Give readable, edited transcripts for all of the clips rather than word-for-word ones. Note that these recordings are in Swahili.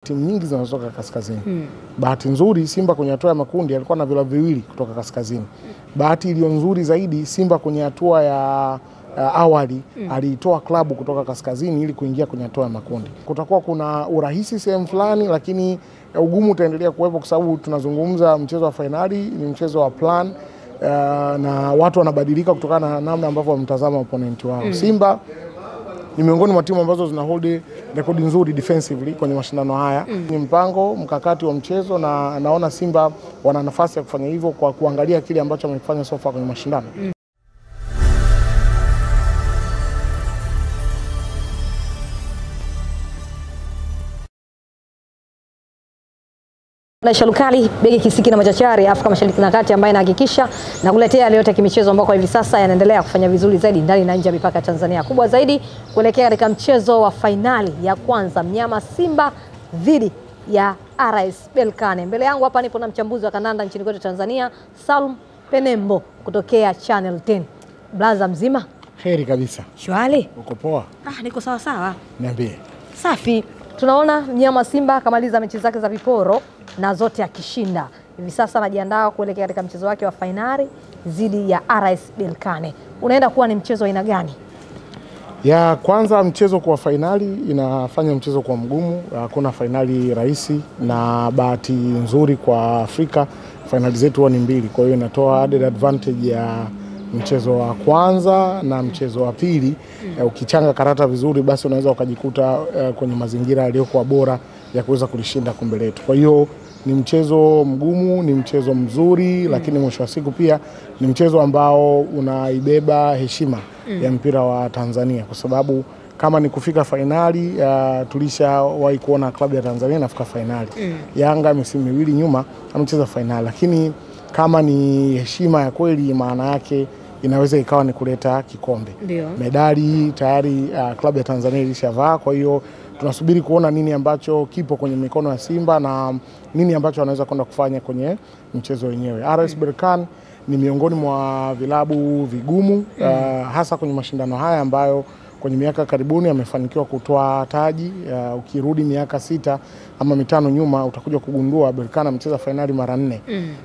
Timu nyingi zinatoka kaskazini. Bahati nzuri Simba kwenye hatua ya makundi alikuwa na vilabu viwili kutoka kaskazini. Bahati iliyo nzuri zaidi Simba kwenye hatua ya awali alitoa klabu kutoka kaskazini ili kuingia kwenye hatua ya makundi. Kutakuwa kuna urahisi sehemu fulani, lakini ugumu utaendelea kuwepo kwa sababu tunazungumza mchezo wa fainali ni mchezo wa plan, na watu wanabadilika kutokana na namna ambavyo wamtazama opponent wao. Simba ni miongoni mwa timu ambazo zina hold rekodi nzuri defensively kwenye mashindano haya. Ni mpango mkakati wa mchezo, na naona Simba wana nafasi ya kufanya hivyo kwa kuangalia kile ambacho wamefanya so far kwenye mashindano. Naisha Lukali, begi kisiki na machachari Afrika Mashariki na Kati, ambaye anahakikisha na kuletea yale yote kimichezo ambao kwa hivi sasa yanaendelea kufanya vizuri zaidi ndani na nje ya mipaka ya Tanzania. Kubwa zaidi kuelekea katika mchezo wa fainali ya kwanza, mnyama Simba dhidi ya RS Berkane. Mbele yangu hapa nipo na mchambuzi wa kandanda nchini kwetu Tanzania, Salum Penembo kutokea Channel 10. Blaza mzima? Heri kabisa. Shwari? Uko poa? Niko sawa sawa. Niambie. Safi. Tunaona mnyama Simba kamaliza mechi zake za viporo na zote akishinda. Hivi sasa anajiandaa kuelekea katika mchezo wake wa fainali dhidi ya RS Berkane. Unaenda kuwa ni mchezo aina gani? Ya kwanza, mchezo kwa fainali inafanya mchezo kwa mgumu. Hakuna fainali rahisi, na bahati nzuri kwa Afrika fainali zetu ni mbili. Kwa hiyo inatoa added advantage ya mchezo wa kwanza na mchezo wa pili. Ukichanga karata vizuri, basi unaweza ukajikuta kwenye mazingira yaliyokuwa bora ya kuweza kulishinda kombe letu. Kwa hiyo ni mchezo mgumu, ni mchezo mzuri, lakini mwisho wa siku pia ni mchezo ambao unaibeba heshima ya mpira wa Tanzania, kwa sababu kama ni kufika fainali, tulishawahi kuona klabu ya Tanzania inafika fainali. Yanga misimu miwili nyuma amecheza fainali, lakini kama ni heshima ya kweli, maana yake inaweza ikawa ni kuleta kikombe. Medali tayari klabu ya Tanzania ilishavaa. Kwa hiyo tunasubiri kuona nini ambacho kipo kwenye mikono ya Simba na nini ambacho wanaweza kwenda kufanya kwenye mchezo wenyewe. RS Berkane ni miongoni mwa vilabu vigumu, hasa kwenye mashindano haya ambayo kwenye miaka karibuni amefanikiwa kutoa taji. Ukirudi miaka 6 ama 5 nyuma utakuja kugundua Berkane amecheza fainali mara 4,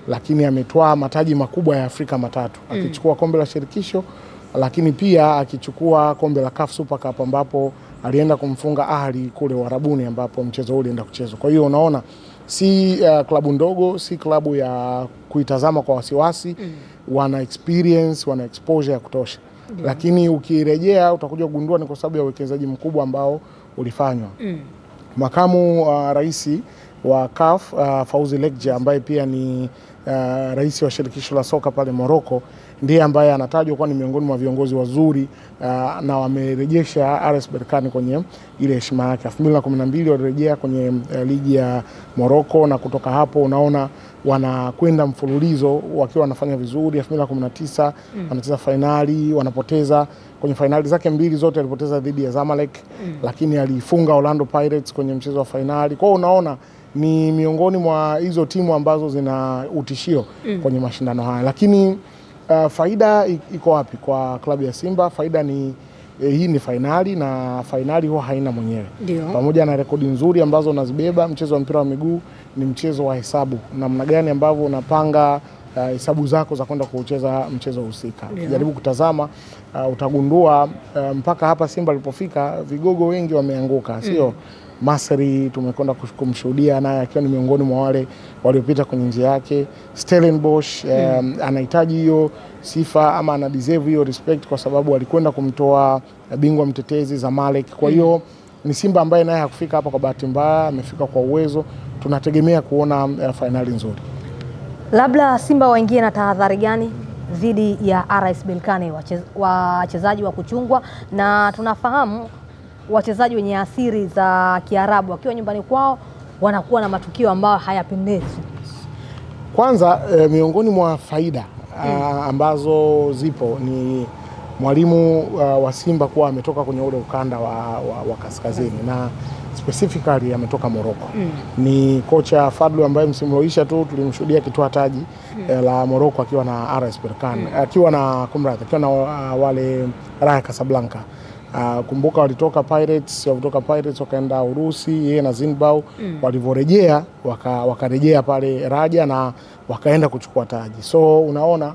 lakini ametoa mataji makubwa ya Afrika matatu. Akichukua kombe la shirikisho, lakini pia akichukua kombe la CAF Super Cup ambapo alienda kumfunga Ahli kule Warabuni ambapo mchezo ule ulienda kuchezwa. Kwa hiyo unaona si klabu ndogo, si klabu ya kuitazama kwa wasiwasi. Wana experience, wana exposure ya kutosha. Lakini ukirejea utakuja kugundua ni kwa sababu ya uwekezaji mkubwa ambao ulifanywa. Makamu rais wa CAF Fauzi Lekjee, ambaye pia ni rais wa shirikisho la soka pale Morocco, ndiye ambaye anatajwa kuwa ni miongoni mwa viongozi wazuri, na wamerejesha RS Berkane kwenye ile heshima yake. 2012 walirejea kwenye ligi ya Morocco, na kutoka hapo unaona wanakwenda mfululizo wakiwa wanafanya vizuri. 2019 wanacheza fainali, wanapoteza kwenye fainali zake mbili zote. Alipoteza dhidi ya Zamalek, lakini alifunga Orlando Pirates kwenye mchezo wa fainali. Kwa hiyo unaona ni miongoni mwa hizo timu ambazo zina utishio kwenye mashindano haya. Lakini faida iko wapi kwa klabu ya Simba? Faida ni hii ni fainali, na fainali huwa haina mwenyewe. Pamoja na rekodi nzuri ambazo unazibeba, mchezo wa mpira wa miguu ni mchezo wa hesabu. Namna gani ambavyo unapanga hesabu zako za kwenda kucheza mchezo husika. Jaribu kutazama, utagundua mpaka hapa Simba alipofika vigogo wengi wameanguka, sio? Masri tumekwenda kumshuhudia naye akiwa ni miongoni mwa wale waliopita kwenye njia yake. Stellenbosch anahitaji hiyo sifa ama ana deserve hiyo respect, kwa sababu alikwenda kumtoa bingwa mtetezi Zamalek. Kwa hiyo ni Simba ambaye naye hakufika hapa kwa bahati mbaya, amefika kwa uwezo. Tunategemea kuona fainali nzuri. Labda Simba waingie na tahadhari gani dhidi ya RS Berkane, wachezaji wa kuchungwa, na tunafahamu wachezaji wenye asili za Kiarabu wakiwa nyumbani kwao wanakuwa na matukio ambayo hayapendezi. Kwanza miongoni mwa faida ambazo zipo ni mwalimu wa Simba kuwa ametoka kwenye ule ukanda wa kaskazini, na specifically ametoka Morocco. Ni kocha Fadlu ambaye msimu uliisha tu tulimshuhudia akitoa taji la Morocco akiwa na RS Berkane, akiwa na wale Raja Casablanca. Kumbuka walitoka Pirates wakaenda Urusi, yeye na Zinbao walivyorejea wakarejea pale Raja na wakaenda kuchukua taji. So unaona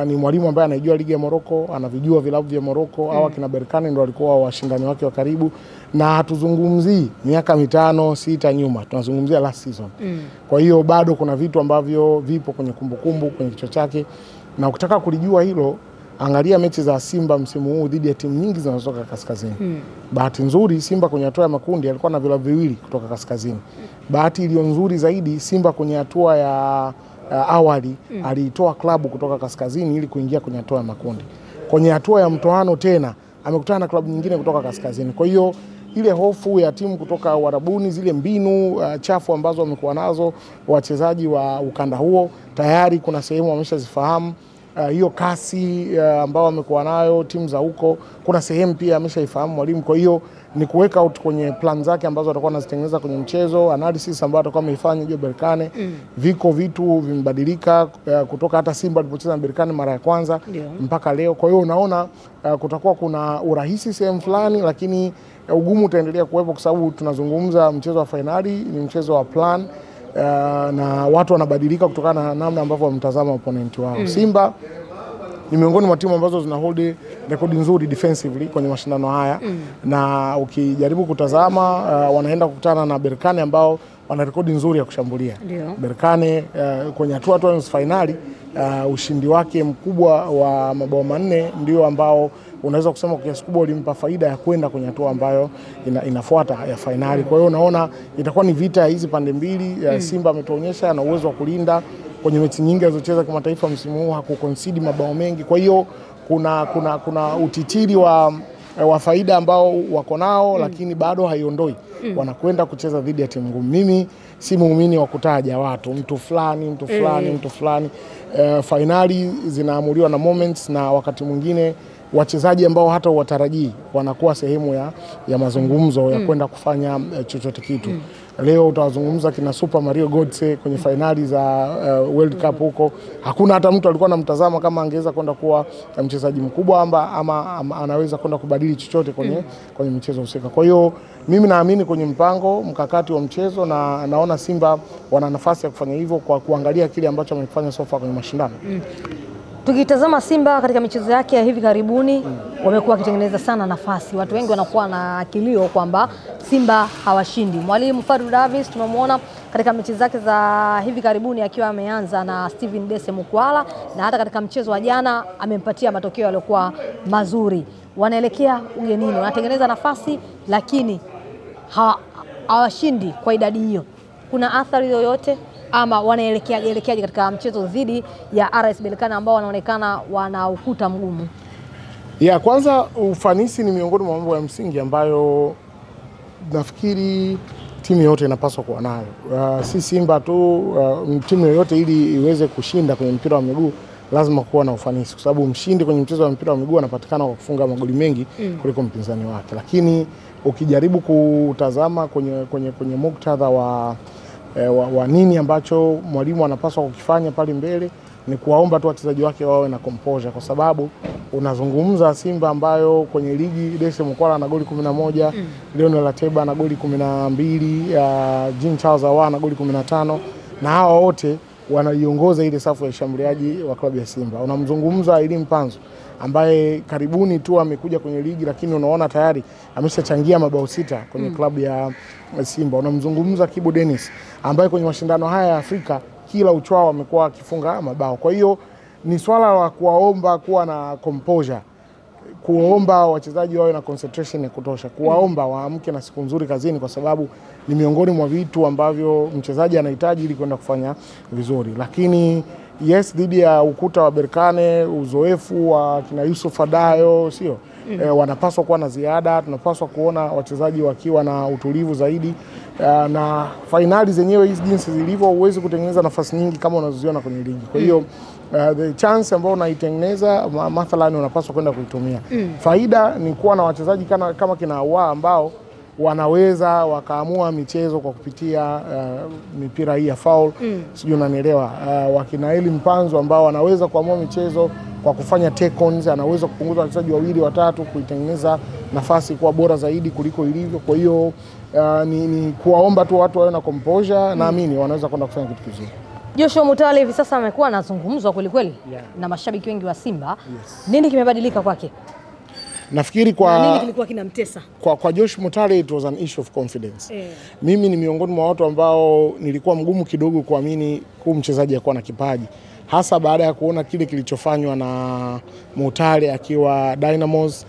ni mwalimu ambaye anajua ligi ya Morocco, anavijua vilabu vya Morocco. Hawa kina Berkane ndio walikuwa washindani wake wa karibu, na hatuzungumzii miaka 5-6 nyuma, tunazungumzia last season. Kwa hiyo bado kuna vitu ambavyo vipo kwenye kumbukumbu kwenye kichwa chake, na ukitaka kulijua hilo, angalia mechi za Simba msimu huu dhidi ya timu nyingi zinazotoka kaskazini. Bahati nzuri Simba kwenye hatua ya makundi alikuwa na vilabu viwili kutoka kaskazini. Bahati iliyo nzuri zaidi, Simba kwenye hatua ya awali aliitoa klabu kutoka kaskazini ili kuingia kwenye hatua ya makundi. Kwenye hatua ya mtoano tena amekutana na klabu nyingine kutoka kaskazini. Kwa hiyo ile hofu ya timu kutoka Uarabuni, zile mbinu chafu ambazo wamekuwa nazo wachezaji wa ukanda huo, tayari kuna sehemu wameshazifahamu. Hiyo kasi ambao wamekuwa nayo timu za huko, kuna sehemu pia ameshaifahamu mwalimu. Kwa hiyo ni kuweka out kwenye plan zake ambazo atakuwa anazitengeneza kwenye mchezo, analysis ambayo atakuwa ameifanya juu Berkane. Viko vitu vimebadilika kutoka hata Simba alipocheza na Berkane mara ya kwanza mpaka leo. Kwa hiyo unaona kutakuwa kuna urahisi sehemu fulani, lakini ugumu utaendelea kuwepo kwa sababu tunazungumza mchezo wa finali, ni mchezo wa plan. Na watu wanabadilika kutokana na namna ambavyo wamtazama opponent wao. Simba ni miongoni mwa timu ambazo zina hold rekodi nzuri defensively kwenye mashindano haya, na ukijaribu kutazama wanaenda kukutana na Berkane ambao wana rekodi nzuri ya kushambulia. Berkane kwenye hatua ya nusu finali, ushindi wake mkubwa wa mabao 4 ndio ambao unaweza kusema kwa kiasi kubwa ulimpa faida ya kwenda kwenye hatua ambayo inafuata ya finali. Kwa hiyo unaona itakuwa ni vita ya hizi pande mbili. Simba ametuonyesha ana uwezo wa kulinda kwenye mechi nyingi alizocheza kimataifa msimu huu, hakuconcede mabao mengi. Kwa hiyo kuna utitiri wa faida ambao wako nao, lakini bado haiondoi wanakwenda kucheza dhidi ya timu ngumu. Mimi si muumini wa kutaja watu mtu fulani. Finali zinaamuliwa na moments, na wakati mwingine wachezaji ambao hata watarajii wanakuwa sehemu ya mazungumzo ya kwenda kufanya chochote kitu. Leo utawazungumza kina Super Mario Götze kwenye finali za World Cup huko. Hakuna hata mtu alikuwa anamtazama kama angeweza kwenda kuwa mchezaji mkubwa ama anaweza kwenda kubadili chochote kwenye mchezo husika. Kwa hiyo mimi naamini kwenye mpango mkakati wa mchezo, na naona Simba wana nafasi ya kufanya hivyo kwa kuangalia kile ambacho wamefanya so far kwenye mashindano. Tukitazama Simba katika michezo yake ya hivi karibuni wamekuwa wakitengeneza sana nafasi. Watu wengi wanakuwa na akilio kwamba Simba hawashindi. Mwalimu Fadlu Davis tumemwona katika michezo zake za hivi karibuni akiwa ameanza na Steven Dese Mukwala, na hata katika mchezo wa jana amempatia matokeo yaliokuwa mazuri. Wanaelekea ugenini, wanatengeneza nafasi lakini hawashindi kwa idadi hiyo. Kuna athari yoyote ama wanaelekeaje katika mchezo dhidi ya RS Berkane ambao wanaonekana wana ukuta mgumu? Kwanza ufanisi ni miongoni mwa mambo ya msingi ambayo nafikiri timu yote inapaswa kuwa nayo. Si Simba tu, timu yoyote ili iweze kushinda kwenye mpira wa miguu lazima kuwa na ufanisi, kwa sababu mshindi kwenye mchezo wa mpira wa miguu anapatikana kwa kufunga magoli mengi kuliko mpinzani wake. Lakini ukijaribu kutazama kwenye muktadha wa nini ambacho mwalimu anapaswa kukifanya pale mbele, ni kuwaomba tu wachezaji wake wawe na composure, kwa sababu unazungumza Simba ambayo kwenye ligi Dese Mukwala na goli 11, Leonel Ateba na goli 12, Jean Charles Ahoua na goli 15, na hawa wote wanaiongoza ile safu ya shambuliaji wa klabu ya Simba. Unamzungumza Elie Mpanzu ambaye karibuni tu amekuja kwenye ligi, lakini unaona tayari ameshachangia mabao 6 kwenye klabu ya Simba. Unamzungumza Kibu Dennis ambaye kwenye mashindano haya ya Afrika kila uchwao amekuwa akifunga mabao. Kwa hiyo ni swala la kuwaomba kuwa na composure, kuwaomba wachezaji wawe na concentration ya kutosha, kuwaomba waamke na siku nzuri kazini, kwa sababu ni miongoni mwa vitu ambavyo mchezaji anahitaji ili kwenda kufanya vizuri. Lakini yes, dhidi ya ukuta wa Berkane, uzoefu wa kina Yusuf Adayo sio wanapaswa kuwa na ziada. Tunapaswa kuona wachezaji wakiwa na utulivu zaidi, na finali zenyewe hizi jinsi zilivyo huwezi kutengeneza nafasi nyingi kama unazoziona kwenye ligi. Kwa hiyo the chance ambao unaitengeneza mathalan unapaswa kwenda kuitumia. Faida ni kuwa na wachezaji kama kina Ahoua ambao wanaweza wakaamua michezo kwa kupitia mipira hii ya foul. Sijui unanielewa. Wakina Elie Mpanzu ambao wanaweza kuamua michezo kwa kufanya take-ons anaweza kupunguza wachezaji wawili watatu kuitengeneza nafasi kuwa bora zaidi kuliko ilivyo. Kwa hiyo ni kuwaomba tu watu wawe na composure, naamini wanaweza kwenda kufanya kitu kizuri. Joshua Mutale hivi sasa amekuwa anazungumzwa kweli kweli na mashabiki wengi wa Simba. Yes. Nini kimebadilika kwake? Nafikiri nini kilikuwa kinamtesa? Kwa Josh Mutale it was an issue of confidence. Mimi ni miongoni mwa watu ambao nilikuwa mgumu kidogo kuamini huyu mchezaji akuwa na kipaji, hasa baada ya kuona kile kilichofanywa na Mutale akiwa Dynamos.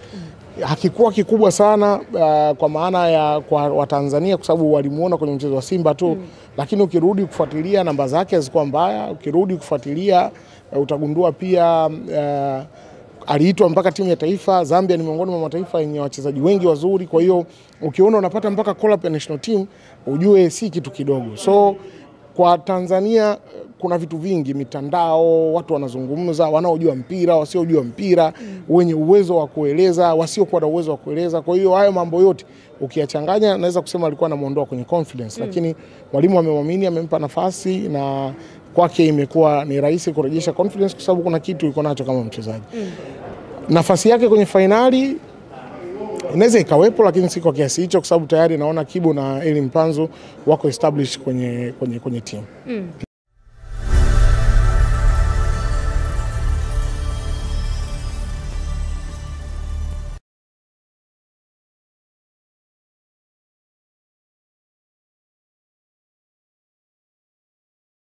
Hakikuwa kikubwa sana kwa maana ya kwa Watanzania kwa sababu walimuona kwenye mchezo wa Simba tu, lakini ukirudi kufuatilia namba zake zilikuwa mbaya. Ukirudi kufuatilia utagundua pia aliitwa mpaka timu ya taifa. Zambia ni miongoni mwa mataifa yenye wachezaji wengi wazuri, kwa hiyo ukiona unapata mpaka call up national team ujue si kitu kidogo. So kwa Tanzania kuna vitu vingi, mitandao, watu wanazungumza, wanaojua mpira, wasiojua mpira, wenye uwezo wa kueleza, wasiokuwa na uwezo wa kueleza. Kwa hiyo hayo mambo yote ukiyachanganya naweza kusema alikuwa anamuondoa kwenye confidence, lakini mwalimu amemwamini, amempa nafasi na kwake imekuwa ni rahisi kurejesha confidence kwa sababu kuna kitu yuko nacho kama mchezaji. Nafasi yake kwenye finali inaweza ikawepo, lakini si kwa kiasi hicho kwa sababu tayari naona Kibu na Eli Mpanzu wako established kwenye team.